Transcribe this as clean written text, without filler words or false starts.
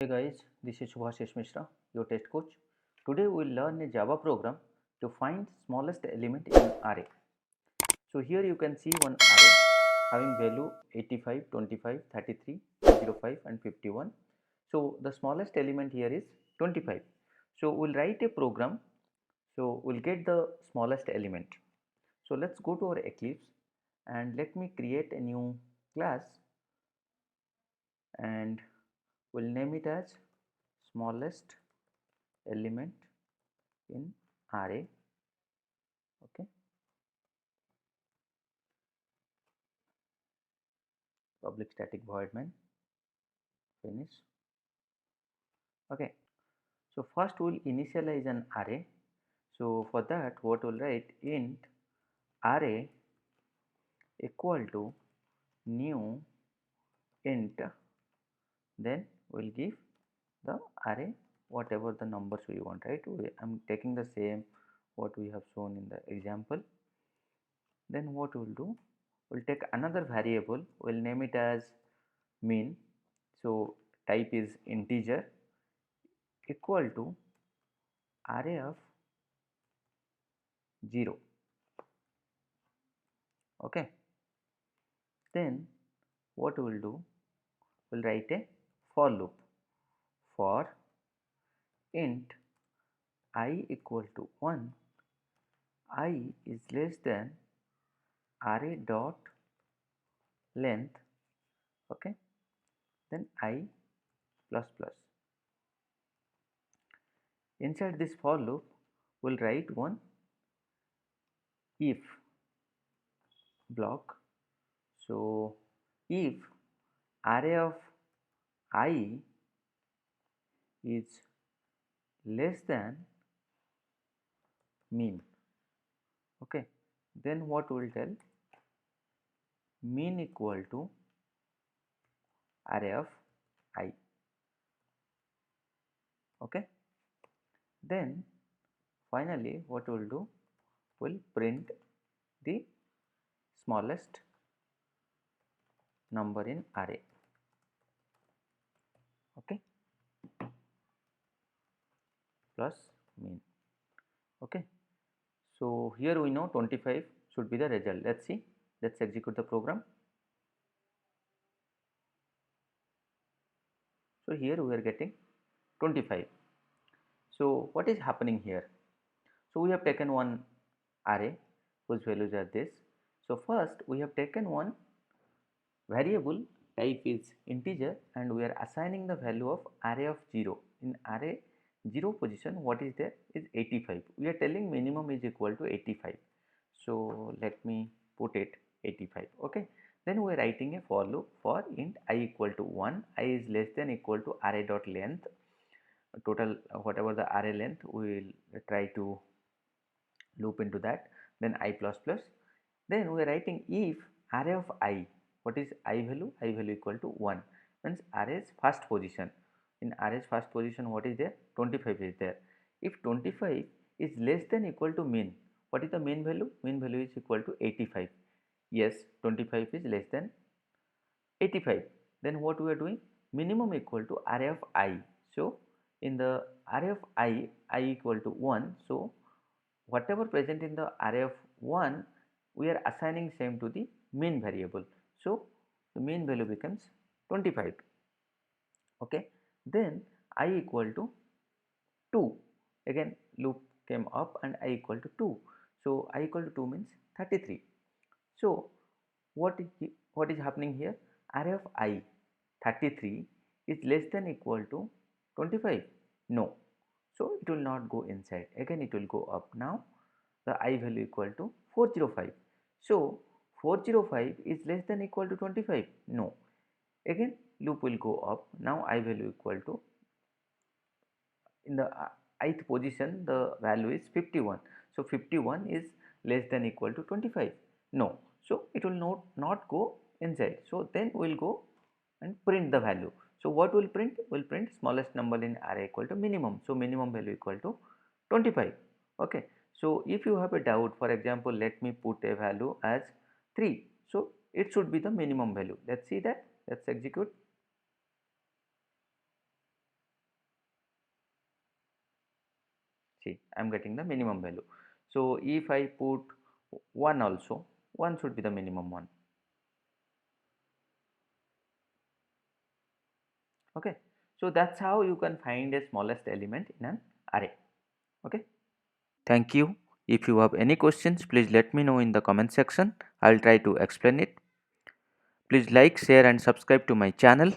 Hey guys, this is Subhashish Mishra, your test coach. Today we will learn a Java program to find smallest element in array. So here you can see one array having value 85, 25, 33, 05 and 51. So the smallest element here is 25. So we will write a program. So we will get the smallest element. So let's go to our Eclipse and let me create a new class and we'll name it as smallest element in array. Okay, public static void main finish. Okay, so first we'll initialize an array. So for that what we'll write, int array equal to new int, then we'll give the array whatever the numbers we want, right? I'm taking the same what we have shown in the example. Then what we'll do, we'll take another variable, we'll name it as min. So type is integer equal to array of 0. Okay, then what we will do, we'll write a for loop for int I equal to 1, I is less than array dot length. Okay, then I plus plus. Inside this for loop we'll write one if block. So if array of I is less than min, okay, then what will tell, min equal to array of I. Okay, then finally what we'll do, we'll print the smallest number in array. Okay, plus min. Okay, so here we know 25 should be the result. Let's see, let's execute the program. So here we are getting 25. So what is happening here? So we have taken one array whose values are this. So first we have taken one variable, type is integer, and we are assigning the value of array of 0. In array 0 position what is there is 85. We are telling minimum is equal to 85. So let me put it 85. Okay, then we are writing a for loop for int I equal to 1, I is less than equal to array dot length, total whatever the array length we will try to loop into that, then I plus plus. Then we are writing if array of I, what is I value? I value equal to 1, means array's first position. In array's first position what is there? 25 is there. If 25 is less than equal to min, what is the min value? Min value is equal to 85. Yes, 25 is less than 85. Then what we are doing, minimum equal to array of I. So in the array of I equal to 1. So whatever present in the array of 1 we are assigning same to the min variable. So the min value becomes 25. Okay, then I equal to 2, again loop came up and I equal to 2. So I equal to 2 means 33. So what is happening here, array of I 33 is less than equal to 25, no, so it will not go inside, again it will go up. Now the I value equal to 405, so 405 is less than equal to 25, no, again loop will go up. Now I value equal to, in the ith position the value is 51, so 51 is less than equal to 25, no, so it will not go inside. So then we will go and print the value. So what will print, will print smallest number in array equal to minimum, so minimum value equal to 25. Okay, so if you have a doubt, for example let me put a value as 3, so it should be the minimum value. Let's see that, let's execute. See, I am getting the minimum value. So if I put 1 also, 1 should be the minimum one. Okay, so that's how you can find a smallest element in an array. Okay, thank you. If you have any questions, please let me know in the comment section. I'll try to explain it. Please like, share and subscribe to my channel.